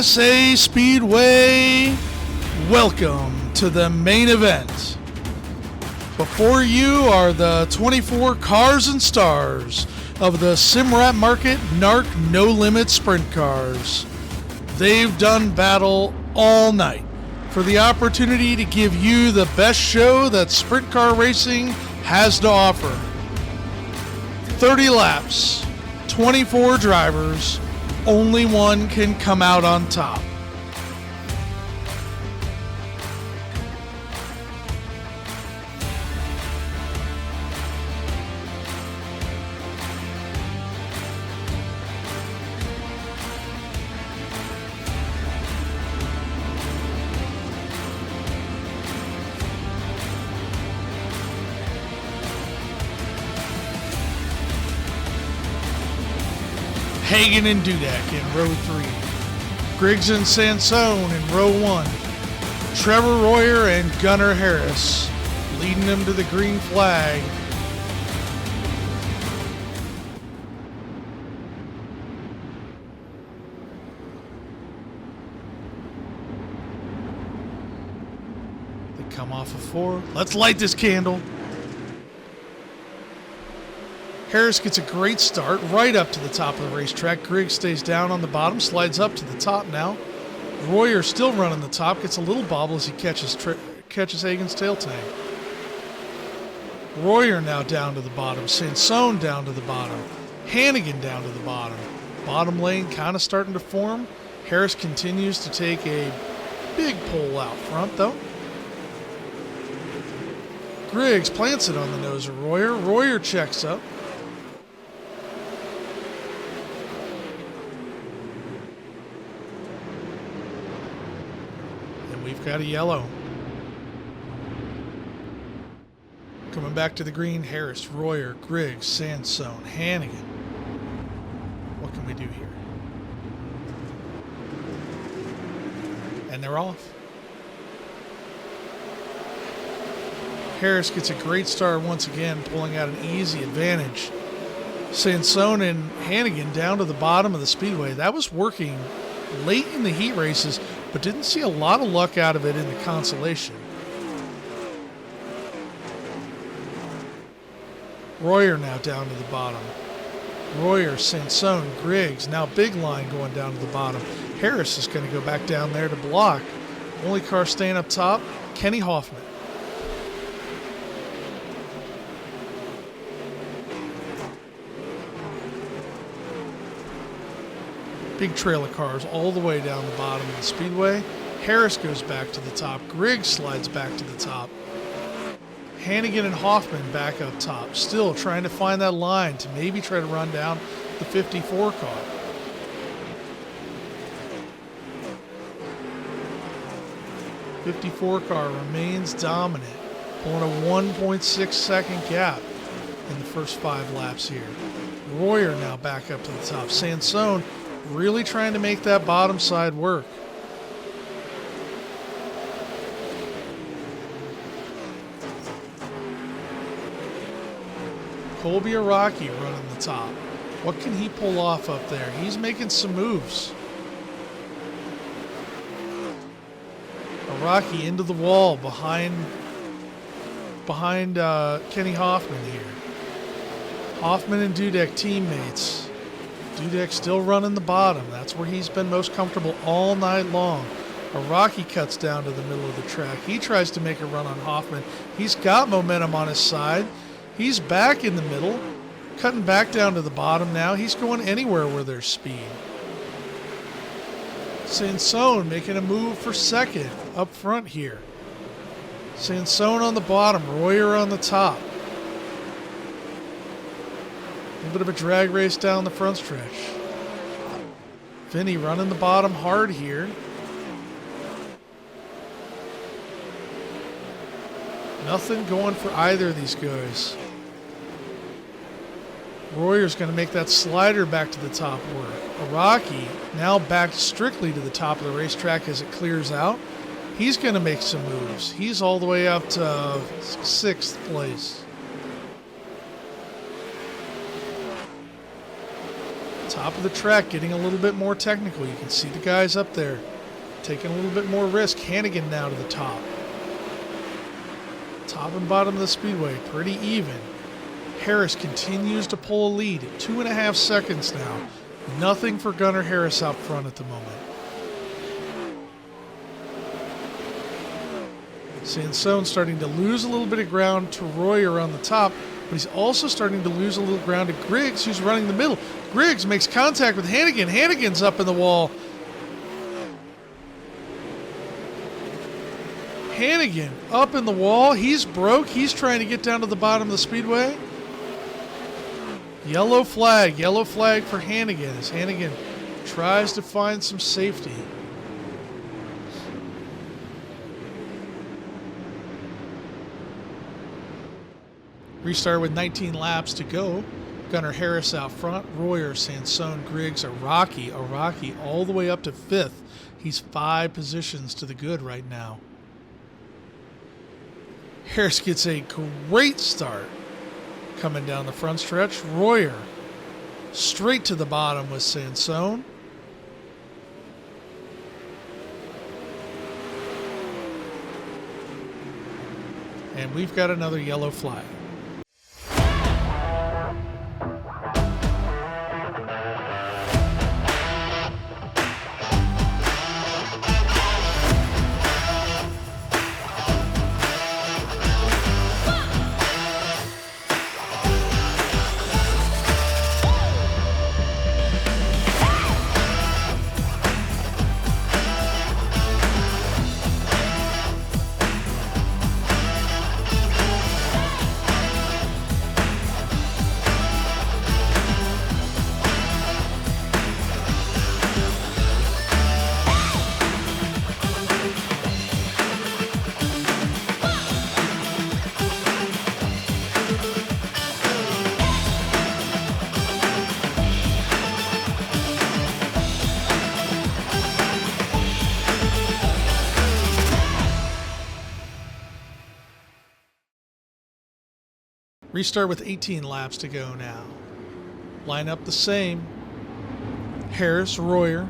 USA Speedway, welcome to the main event. Before you are the 24 cars and stars of the Simrat Market NARC No Limit Sprint Cars. They've done battle all night for the opportunity to give you the best show that sprint car racing has to offer. 30 laps, 24 drivers, only one can come out on top. Hagen and Dudek in row 3. Griggs and Sansone in row 1. Trevor Royer and Gunnar Harris leading them to the green flag. They come off of 4. Let's light this candle. Harris gets a great start right up to the top of the racetrack. Griggs stays down on the bottom, slides up to the top now. Royer still running the top, gets a little bobble as he catches Hagen's tail tank. Royer now down to the bottom. Sansone down to the bottom. Hannigan down to the bottom. Bottom lane kind of starting to form. Harris continues to take a big pole out front though. Griggs plants it on the nose of Royer. Royer checks up. We've got a yellow. Coming back to the green, Harris, Royer, Griggs, Sansone, Hannigan. What can we do here? And they're off. Harris gets a great start once again, pulling out an easy advantage. Sansone and Hannigan down to the bottom of the speedway. That was working late in the heat races, but didn't see a lot of luck out of it in the consolation. Royer now down to the bottom. Royer, Sansone, Griggs, now big line going down to the bottom. Harris is going to go back down there to block. Only car staying up top, Kenny Hoffman. Big trail of cars all the way down the bottom of the speedway. Harris goes back to the top. Griggs slides back to the top. Hannigan and Hoffman back up top. Still trying to find that line to maybe try to run down the 54 car. '54 car remains dominant, pulling a 1.6 second gap in the first 5 laps here. Royer now back up to the top. Sansone really trying to make that bottom side work. Colby Araki running the top. What can he pull off up there? He's making some moves. Araki into the wall behind Kenny Hoffman here. Hoffman and Dudek teammates. Dudek still running the bottom. That's where he's been most comfortable all night long. Araki cuts down to the middle of the track. He tries to make a run on Hoffman. He's got momentum on his side. He's back in the middle, cutting back down to the bottom now. He's going anywhere where there's speed. Sansone making a move for second up front here. Sansone on the bottom, Royer on the top. A little bit of a drag race down the front stretch. Vinny running the bottom hard here. Nothing going for either of these guys. Royer's going to make that slider back to the top work. Araki now back strictly to the top of the racetrack as it clears out. He's going to make some moves. He's all the way up to 6th place. Top of the track, getting a little bit more technical. You can see the guys up there taking a little bit more risk. Hannigan now to the top. Top and bottom of the speedway, pretty even. Harris continues to pull a lead. 2.5 seconds now. Nothing for Gunnar Harris out front at the moment. Sansone starting to lose a little bit of ground to Royer on the top, but he's also starting to lose a little ground to Griggs, who's running the middle. Griggs makes contact with Hannigan. Hannigan's up in the wall. Hannigan up in the wall. He's broke. He's trying to get down to the bottom of the speedway. Yellow flag for Hannigan as Hannigan tries to find some safety. Restart with 19 laps to go. Gunnar Harris out front. Royer, Sansone, Griggs, Araki all the way up to 5th. He's 5 positions to the good right now. Harris gets a great start coming down the front stretch. Royer straight to the bottom with Sansone. And we've got another yellow flag. Restart with 18 laps to go now. Line up the same. Harris, Royer,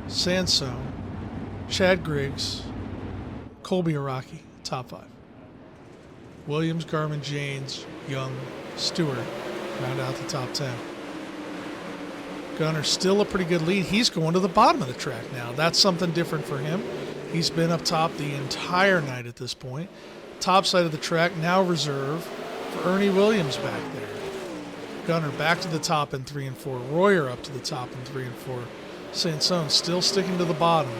Sansone, Chad Griggs, Colby Araki, top 5. Williams, Garmin, Janes, Young, Stewart round out the top 10. Gunnar still a pretty good lead. He's going to the bottom of the track now. That's something different for him. He's been up top the entire night at this point. Top side of the track now reserved for Ernie Williams back there. Gunnar back to the top in 3 and 4. Royer up to the top in 3 and 4. Sansone still sticking to the bottom.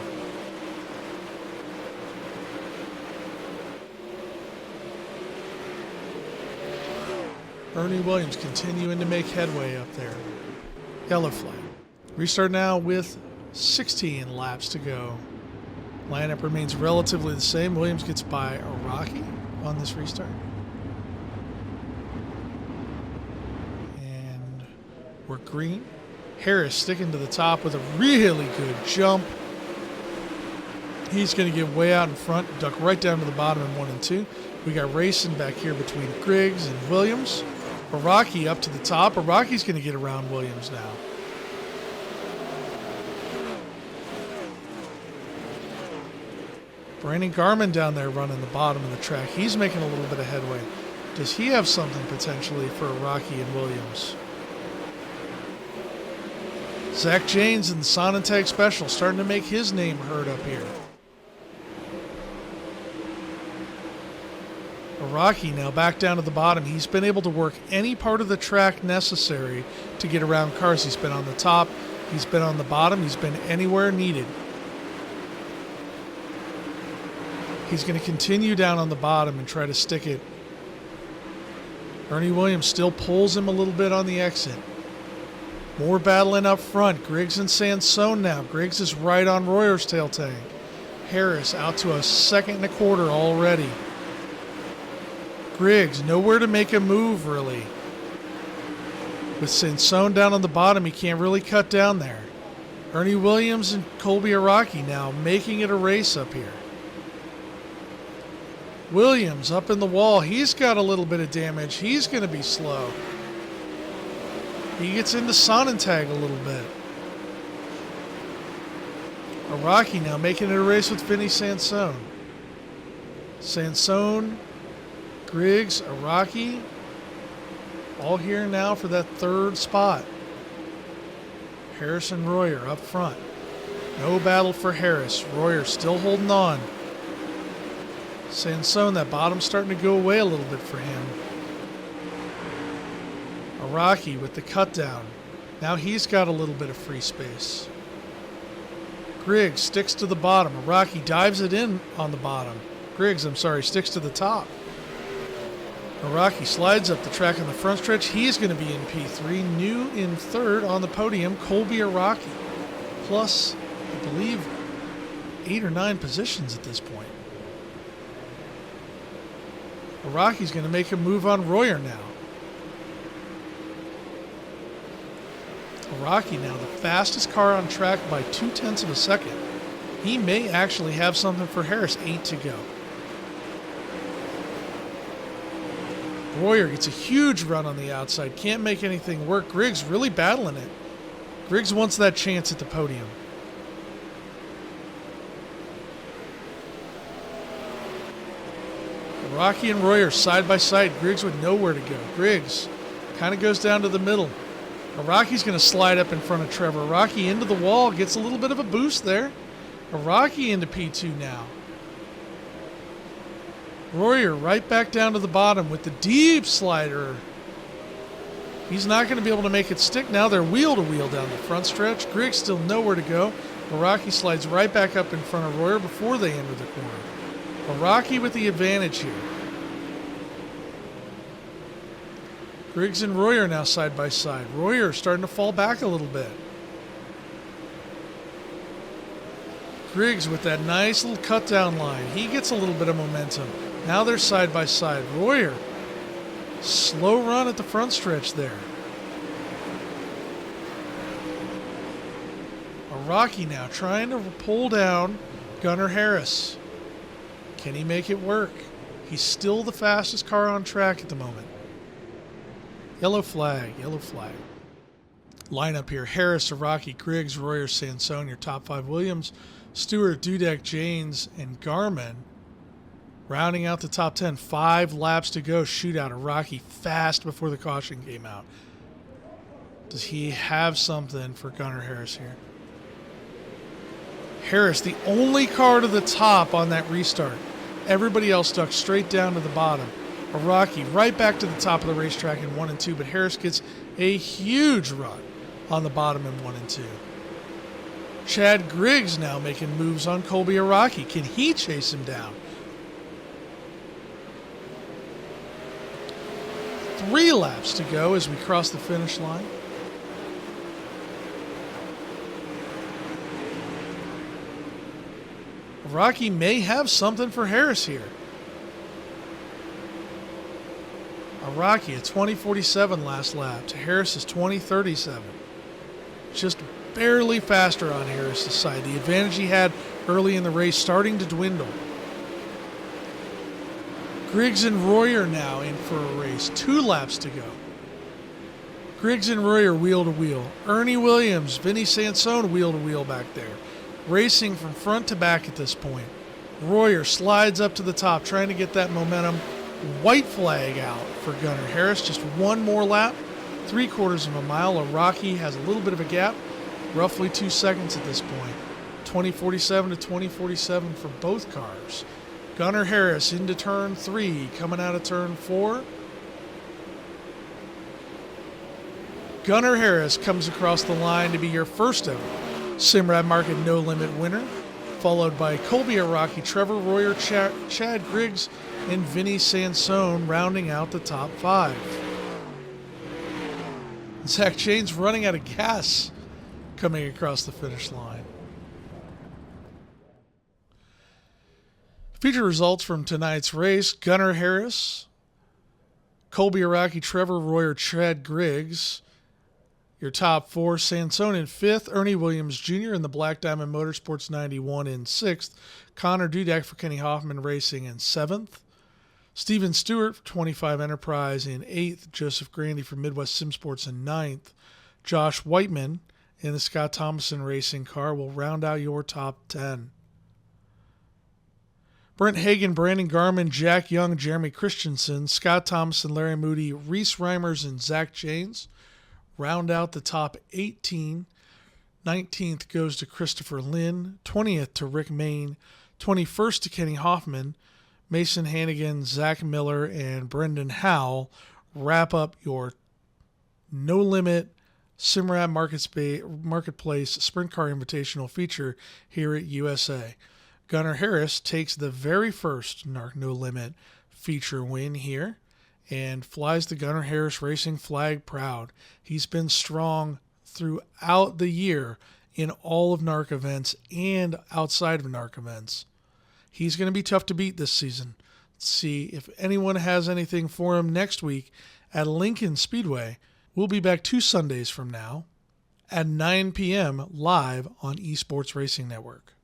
Ernie Williams continuing to make headway up there. Yellow flag. Restart now with 16 laps to go. Lineup remains relatively the same. Williams gets by Araki on this restart. We're green. Harris sticking to the top with a really good jump. He's going to get way out in front, duck right down to the bottom in 1 and 2. We got racing back here between Griggs and Williams. Araki up to the top. Araki's going to get around Williams now. Brandon Garmin down there running the bottom of the track. He's making a little bit of headway. Does he have something potentially for Araki and Williams? Zach Janes in the Sonentag Special starting to make his name heard up here. Araki now back down to the bottom. He's been able to work any part of the track necessary to get around cars. He's been on the top. He's been on the bottom. He's been anywhere needed. He's going to continue down on the bottom and try to stick it. Ernie Williams still pulls him a little bit on the exit. More battling up front. Griggs and Sansone now. Griggs is right on Royer's tail tank. Harris out to a 2.25 seconds already. Griggs nowhere to make a move really. With Sansone down on the bottom, he can't really cut down there. Ernie Williams and Colby Araki now making it a race up here. Williams up in the wall. He's got a little bit of damage. He's going to be slow. He gets into Sonnentag a little bit. Araki now making it a race with Vinny Sansone. Sansone, Griggs, Araki, all here now for that third spot. Harris and Royer up front. No battle for Harris. Royer still holding on. Sansone, that bottom's starting to go away a little bit for him. Araki with the cut down. Now he's got a little bit of free space. Griggs sticks to the bottom. Araki dives it in on the bottom. Griggs, sticks to the top. Araki slides up the track on the front stretch. He's going to be in P3. New in third on the podium, Colby Araki. Plus, I believe, 8 or 9 positions at this point. Araki's going to make a move on Royer now. Araki now the fastest car on track by 0.2 of a second. He may actually have something for Harris. 8 to go. Royer gets a huge run on the outside. Can't make anything work. Griggs really battling it. Griggs wants that chance at the podium. Araki and Royer side by side. Griggs with nowhere to go. Griggs kind of goes down to the middle. Araki's going to slide up in front of Trevor. Araki into the wall. Gets a little bit of a boost there. Araki into P2 now. Royer right back down to the bottom with the deep slider. He's not going to be able to make it stick now. They're wheel to wheel down the front stretch. Griggs still nowhere to go. Araki slides right back up in front of Royer before they enter the corner. Araki with the advantage here. Griggs and Royer now side by side. Royer starting to fall back a little bit. Griggs with that nice little cut down line. He gets a little bit of momentum. Now they're side by side. Royer, slow run at the front stretch there. Araki now trying to pull down Gunnar Harris. Can he make it work? He's still the fastest car on track at the moment. Yellow flag, yellow flag. Lineup here: Harris, Araki, Griggs, Royer, Sansone, your top 5 Williams, Stewart, Dudek, Janes, and Garmin. Rounding out the top 10, 5 laps to go. Shootout. Araki fast before the caution came out. Does he have something for Gunnar Harris here? Harris, the only car to the top on that restart. Everybody else stuck straight down to the bottom. Araki right back to the top of the racetrack in 1 and 2, but Harris gets a huge run on the bottom in 1 and 2. Chad Griggs now making moves on Colby Araki. Can he chase him down? 3 laps to go as we cross the finish line. Araki may have something for Harris here. Araki at 20:47 last lap to Harris's 20:37. Just barely faster on Harris's side. The advantage he had early in the race starting to dwindle. Griggs and Royer now in for a race. 2 laps to go. Griggs and Royer wheel to wheel. Ernie Williams, Vinny Sansone wheel to wheel back there. Racing from front to back at this point. Royer slides up to the top trying to get that momentum. White flag out for Gunnar Harris. Just 1 more lap. 3/4 of a mile. Araki has a little bit of a gap. Roughly 2 seconds at this point. 20:47 to 20:47 for both cars. Gunnar Harris into turn 3, coming out of turn 4. Gunnar Harris comes across the line to be your first ever Simrad Market No Limit winner, followed by Colby Araki, Trevor Royer, Chad Griggs, and Vinny Sansone rounding out the top 5. Zach Jane's running out of gas coming across the finish line. Feature results from tonight's race: Gunnar Harris, Colby Araki, Trevor Royer, Chad Griggs. Your top 4: Sansone in 5th, Ernie Williams Jr. in the Black Diamond Motorsports 91 in 6th, Connor Dudek for Kenny Hoffman Racing in 7th, Steven Stewart for 25 Enterprise in 8th. Joseph Grandy for Midwest Sim Sports in 9th. Josh Whiteman in the Scott Thomason racing car will round out your top 10. Brent Hagan, Brandon Garman, Jack Young, Jeremy Christensen, Scott Thomason, Larry Moody, Reese Reimers, and Zach Janes round out the top 18. 19th goes to Christopher Lynn, 20th to Rick Main, 21st to Kenny Hoffman. Mason Hannigan, Zach Miller, and Brendan Howell wrap up your No Limit Simrad Marketplace Sprint Car Invitational feature here at USA. Gunnar Harris takes the very first NARC No Limit feature win here and flies the Gunnar Harris Racing flag proud. He's been strong throughout the year in all of NARC events and outside of NARC events. He's going to be tough to beat this season. Let's see if anyone has anything for him next week at Lincoln Speedway. We'll be back 2 Sundays from now at 9 p.m. live on eSports Racing Network.